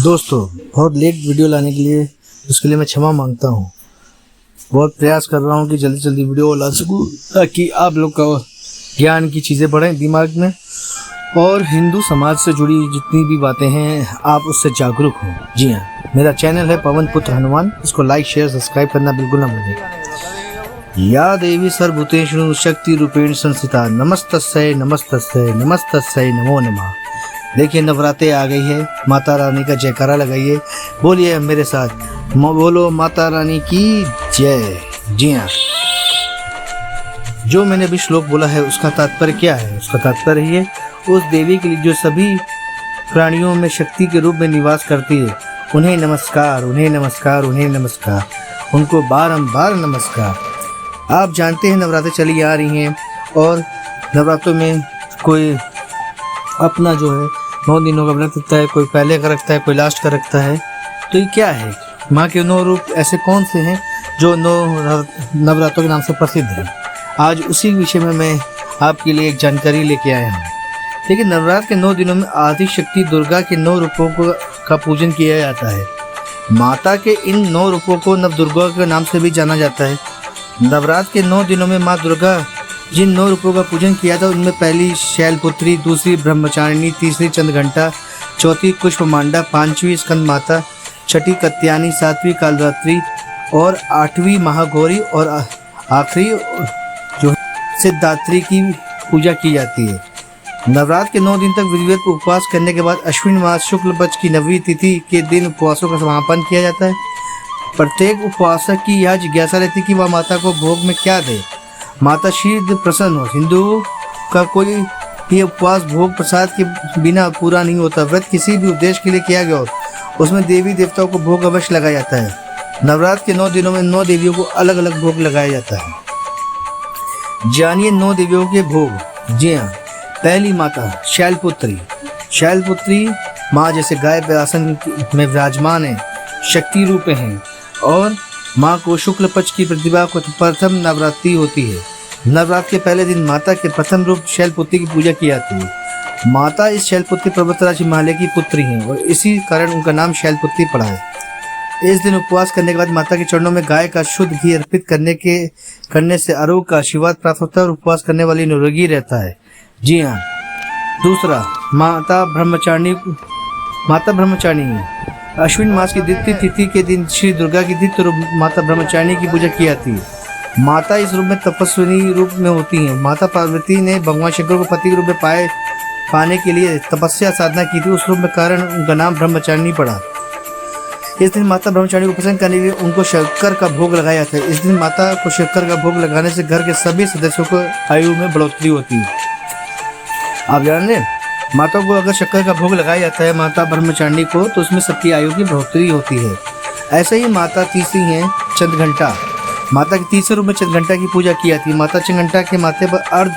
दोस्तों, बहुत late video लाने के लिए उसके लिए मैं क्षमा मांगता हूँ। बहुत प्रयास कर रहा हूँ कि जल्दी जल्दी वीडियो ला सकूँ ताकि आप लोग का ज्ञान की चीज़ें बढ़ें दिमाग में और हिंदू समाज से जुड़ी जितनी भी बातें हैं आप उससे जागरूक हों। जी हाँ, मेरा चैनल है पवन पुत्र हनुमान। इसको लाइक शेयर सब्सक्राइब करना बिल्कुल ना भूलिएगा। या देवी सर्वभूतेषु शक्ति रूपेण संस्थिता नमस्तस्यै नमस्तस्यै नमस्तस्यै नमो नमः। देखिए, नवरात्रे आ गई है। माता रानी का जयकारा लगाइए, बोलिए मेरे साथ, बोलो माता रानी की जय। जी हाँ, जो मैंने अभी श्लोक बोला है उसका तात्पर्य क्या है? उसका तात्पर्य है उस देवी के लिए जो सभी प्राणियों में शक्ति के रूप में निवास करती है, उन्हें नमस्कार, उन्हें नमस्कार, उन्हें नमस्कार, उनको बारंबार नमस्कार। आप जानते हैं नवरात्रि चली आ रही हैं और नवरात्रों में कोई अपना जो है 9 दिनों का व्रत रखता है, कोई पहले का रखता है, कोई लास्ट का रखता है। तो ये क्या है? माँ के 9 रूप ऐसे कौन से हैं जो 9 नवरात्रों के नाम से प्रसिद्ध हैं? आज उसी विषय में मैं आपके लिए एक जानकारी लेके आया हूँ। लेकिन नवरात्र के 9 दिनों में आदि शक्ति दुर्गा के 9 रूपों का पूजन किया जाता है। माता के इन 9 रूपों को नवदुर्गा के नाम से भी जाना जाता है। नवरात्र के 9 दिनों में माँ दुर्गा जिन 9 रूपों का पूजन किया था उनमें पहली शैलपुत्री, दूसरी ब्रह्मचारिणी, तीसरी चंद्रघंटा, चौथी कुष्मांडा, 5वीं स्कंद माता, 6ठी कत्यायनी, 7वीं कालरात्रि और 8वीं महागौरी और आखिरी जो सिद्धात्री की पूजा की जाती है। नवरात्र के 9 दिन तक विधिवत उपवास करने के बाद अश्विन मास शुक्ल पक्ष की 9वीं तिथि के दिन उपवासों का समापन किया जाता है। प्रत्येक उपवासक की यह जिज्ञासा रहती कि वह माता को भोग में क्या दे, माता शीघ्र प्रसन्न हो। हिंदुओं का कोई ये उपवास भोग प्रसाद के बिना पूरा नहीं होता। व्रत किसी भी उद्देश्य के लिए किया गया हो, उसमें देवी देवताओं को भोग अवश्य लगाया जाता है। नवरात्र के 9 दिनों में 9 देवियों को अलग अलग भोग लगाया जाता है। जानिए 9 देवियों के भोग। जी हाँ, पहली माता शैलपुत्री। शैलपुत्री माँ जैसे गाय पे आसन में विराजमान है, शक्ति रूप हैं और माँ को शुक्ल पक्ष की प्रतिभा को प्रथम नवरात्रि होती है। नवरात्र के पहले दिन माता के प्रथम रूप शैलपुत्री की पूजा की जाती है। माता इस शैलपुत्री पर्वतराज हिमालय की पुत्री हैं और इसी कारण उनका नाम शैलपुत्री पड़ा है। इस दिन उपवास करने के बाद माता के चरणों में गाय का शुद्ध घी अर्पित करने से आरोग्य का आशीर्वाद प्राप्त होता है और उपवास करने वाली निरोगी रहता है। जी हाँ, दूसरा माता ब्रह्मचारिणी। अश्विन मास की द्वितीय तिथि के दिन श्री दुर्गा की द्वितीय रूप माता ब्रह्मचारिणी की पूजा की जाती है। माता इस रूप में तपस्विनी रूप में होती हैं। माता पार्वती ने भगवान शंकर को पति के रूप में पाने के लिए तपस्या साधना की थी, उस रूप में कारण उनका नाम ब्रह्मचारिणी पड़ा। इस दिन माता ब्रह्मचारिणी को प्रसन्न करने के लिए उनको शक्कर का भोग लगाया जाता है। इस दिन माता को शक्कर का भोग लगाने से घर के सभी सदस्यों को आयु में बढ़ोतरी होती है। आप जान लें, माता को अगर शक्कर का भोग लगाया जाता है माता ब्रह्मचारिणी को, तो उसमें सबकी आयु की बढ़ोतरी होती है। ऐसे ही माता तीसरी हैं चंद्रघंटा। माता के तीसरे रूप में चंद्रघंटा की पूजा की जाती है। माता चंद्रघंटा के माथे पर अर्ध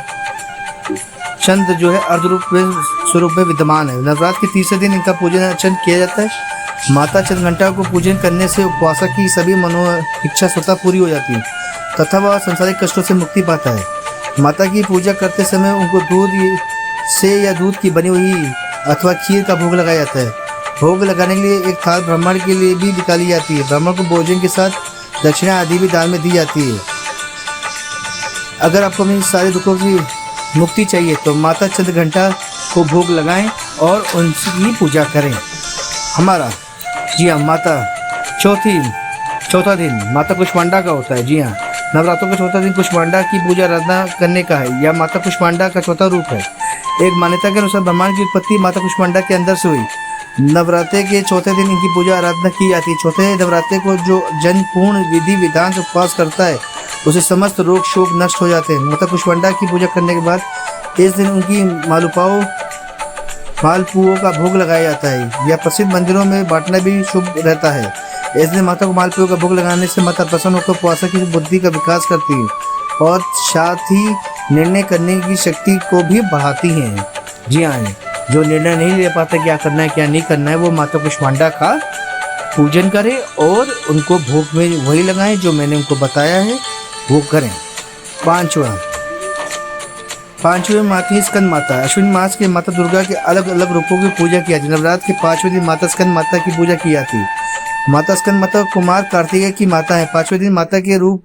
चंद्र जो है अर्ध रूप में स्वरूप में विद्यमान है। नवरात्र के तीसरे दिन इनका पूजन अर्चन किया जाता है। माता चंद्रघंटा को पूजन करने से उपवासक की सभी मनो इच्छा स्वतः पूरी हो जाती है तथा वह सांसारिक कष्टों से मुक्ति पाता है। माता की पूजा करते समय उनको दूध से या दूध की बनी हुई अथवा खीर का भोग लगाया जाता है। भोग लगाने के लिए एक थाल ब्राह्मण के लिए भी निकाली जाती है। ब्राह्मण को भोजन के साथ दक्षिणा आदि भी दान में दी जाती है। अगर आपको अपने सारे दुखों की मुक्ति चाहिए तो माता चंद्रघंटा को भोग लगाएं और उनकी पूजा करें। हमारा जी हाँ, माता चौथा दिन माता कुष्मांडा का होता है। जी हाँ, नवरात्रों का चौथा दिन कुष्मांडा की पूजा आराधना करने का है। यह माता कुष्मांडा का चौथा रूप है। एक मान्यता के अनुसार ब्रह्मांड की उत्पत्ति माता कुष्मांडा के अंदर से हुई। नवरात्रे के चौथे दिन इनकी पूजा आराधना की जाती है। चौथे नवरात्रे को जो जन पूर्ण विधि विधान से उपवास करता है उसे समस्त रोग शोक नष्ट हो जाते हैं। माता कुष्मांडा की पूजा करने के बाद इस दिन उनकी मालपुओं का भोग लगाया जाता है। यह प्रसिद्ध मंदिरों में बांटना भी शुभ रहता है। इस दिन माता को मालपुओं का भोग लगाने से माता प्रसन्न होकर उपवासक की बुद्धि का विकास करती है और साथ ही निर्णय करने की शक्ति को भी बढ़ाती हैं। जी हाँ, जो निर्णय नहीं ले पाता क्या करना है क्या नहीं करना है, वो माता कुष्मांडा का पूजन करें और उनको भोग में वही लगाएं जो मैंने उनको बताया है, वो करें। 5वां पांचवें माती स्कंद माता। अश्विन मास के माता दुर्गा के अलग अलग रूपों की पूजा की जाती है। नवरात्र के 5वें दिन माता स्कंद माता की पूजा की जाती है। माता स्कंद माता कुमार कार्तिकेय की माता है। 5वें दिन माता के रूप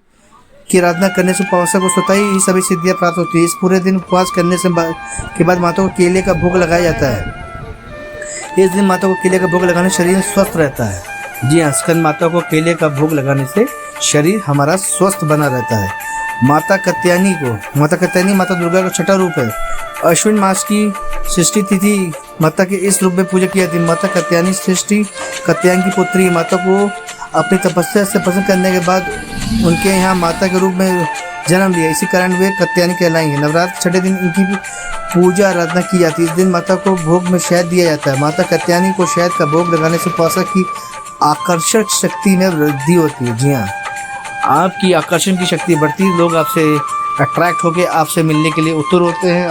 की आराधना करने से उपासक को स्वतः ही सभी सिद्धियां प्राप्त होती है। इस पूरे दिन उपवास करने के बाद माता को केले का भोग लगाया जाता है। इस दिन माता को केले का भोग लगाने से शरीर स्वस्थ रहता है। जी हाँ, स्कंद माता को केले का भोग लगाने से शरीर हमारा स्वस्थ बना रहता है। माता कात्यायनी माता दुर्गा का छठा रूप है। अश्विन मास की षष्ठी तिथि माता के इस रूप में पूजा की जाती है। माता कात्यायनी सृष्टि कात्यायन की पुत्री। माता को अपनी तपस्या से प्रसन्न करने के बाद उनके यहाँ माता के रूप में जन्म लिया, इसी कारण वे कात्यायनी कहलाई हैं। नवरात्र छठे दिन इनकी पूजा आराधना की जाती है। इस दिन माता को भोग में शहद दिया जाता है। माता कात्यायनी को शहद का भोग लगाने से उपासक की आकर्षक शक्ति में वृद्धि होती है। जी हाँ, आपकी आकर्षण की शक्ति बढ़ती है। लोग आपसे अट्रैक्ट होकर आपसे मिलने के लिए आतुर होते हैं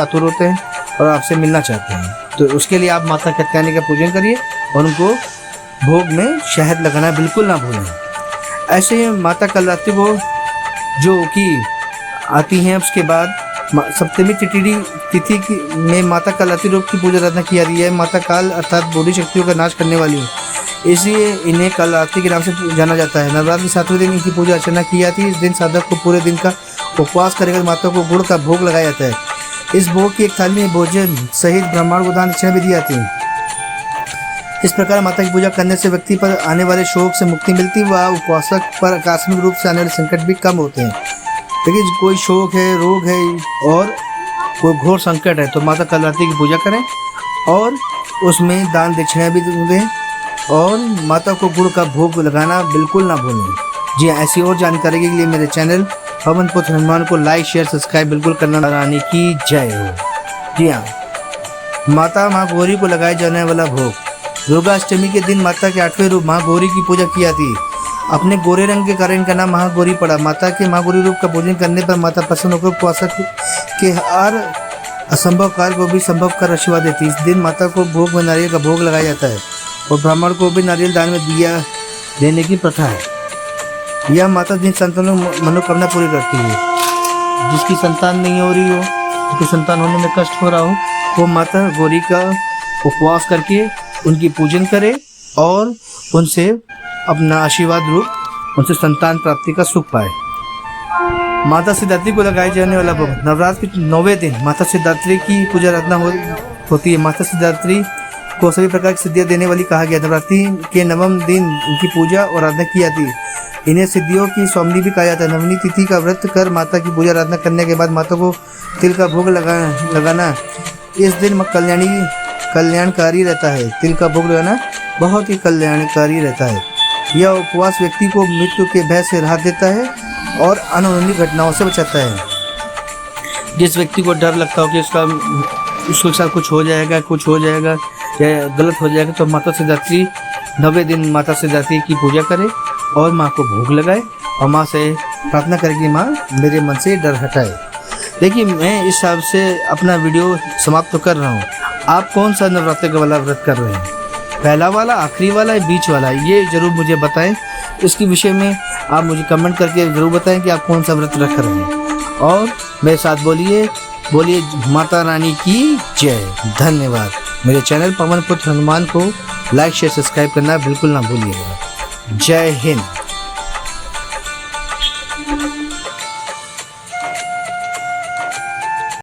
और आपसे मिलना चाहते हैं। तो उसके लिए आप माता कात्यायनी का पूजन करिए और उनको भोग में शहद लगाना बिल्कुल ना भूलें। ऐसे ही माता कलरात्रि को जो कि आती हैं, उसके बाद सप्तमी तिथि में माता कलरात्रि रूप की पूजा आराधना की जा रही है। माता काल अर्थात बुरी शक्तियों का नाश करने वाली है, इसलिए इन्हें कलरात्रि के नाम से जाना जाता है। नवरात्र के 7वें दिन इनकी पूजा अर्चना की जाती है। इस दिन साधक को पूरे दिन का उपवास करेकर माता को गुड़ का भोग लगाया जाता है। इस भोग की एक थाली में भोजन सहित ब्राह्मण को दान दक्षिणा भी दी जाती है। इस प्रकार माता की पूजा करने से व्यक्ति पर आने वाले शोक से मुक्ति मिलती है व उपवासक पर आकस्मिक रूप से आने वाले संकट भी कम होते हैं। देखिए, कोई शोक है, रोग है और कोई घोर संकट है तो माता कलरात्रि की पूजा करें और उसमें दान दक्षिणा भी दें और माता को गुड़ का भोग लगाना बिल्कुल ना भूलें। जी हाँ, ऐसी और जानकारी के लिए मेरे चैनल पवन पुत्र हनुमान को लाइक शेयर सब्सक्राइब बिल्कुल करना। रानी की जय हो। जी हाँ, माता माँ गौरी को लगाए जाने वाला भोग। दुर्गा अष्टमी के दिन माता के 8वें रूप माँ गौरी की पूजा की जाती है। अपने गोरे रंग के कारण इनका नाम महागौरी पड़ा। माता के महागौरी रूप का पूजन करने पर माता प्रसन्न होकर उपवासक के हर असंभव कार्य को भी संभव कर आशीर्वाद देती है। इस दिन माता को भोग में नारियल का भोग लगाया जाता है और ब्राह्मण को भी नारियल दान में दिया देने की प्रथा है। यह माता जिन संतानों मनोकामना पूरी करती है। जिसकी संतान नहीं हो रही हो, जिसकी संतान होने में कष्ट हो रहा हो, वो माता गौरी का उपवास करके उनकी पूजन करे और उनसे अपना आशीर्वाद रूप उनसे संतान प्राप्ति का सुख पाए। माता सिद्धात्री को लगाए जाने वाला भोग। नवरात्र के 9वें दिन माता सिद्धात्री की पूजा आराधना होती है। माता सिद्धात्री को सभी प्रकार की सिद्धियां देने वाली कहा गया। नवरात्रि के 9वें दिन इनकी पूजा और आराधना की जाती है। इन्हें सिद्धियों की स्वामिनी भी कहा जाता है। नवमी तिथि का व्रत कर माता की पूजा आराधना करने के बाद माता को तिल का भोग लगाना इस दिन कल्याणकारी रहता है। तिल का भोग लगाना बहुत ही कल्याणकारी रहता है। यह उपवास व्यक्ति को मृत्यु के भय से राहत देता है और अनहोनी घटनाओं से बचाता है। जिस व्यक्ति को डर लगता हो कि उसके साथ कुछ हो जाएगा या गलत हो जाएगा, तो माता सिद्धात्री 9वें दिन माता सिद्धात्री की पूजा करे और माँ को भोग लगाए और माँ से प्रार्थना करे कि माँ मेरे मन से डर हटाए। देखिए, मैं इस हिसाब से अपना वीडियो समाप्त कर रहा हूँ। आप कौन सा नवरात्र वाला व्रत कर रहे हैं, पहला वाला, आखिरी वाला या बीच वाला, ये जरूर मुझे बताएं। इसके विषय में आप मुझे कमेंट करके ज़रूर बताएं कि आप कौन सा व्रत रख रहे हैं और मेरे साथ बोलिए माता रानी की जय। धन्यवाद। मेरे चैनल पवन पुत्र हनुमान को लाइक शेयर सब्सक्राइब करना बिल्कुल ना भूलिएगा। जय हिंद।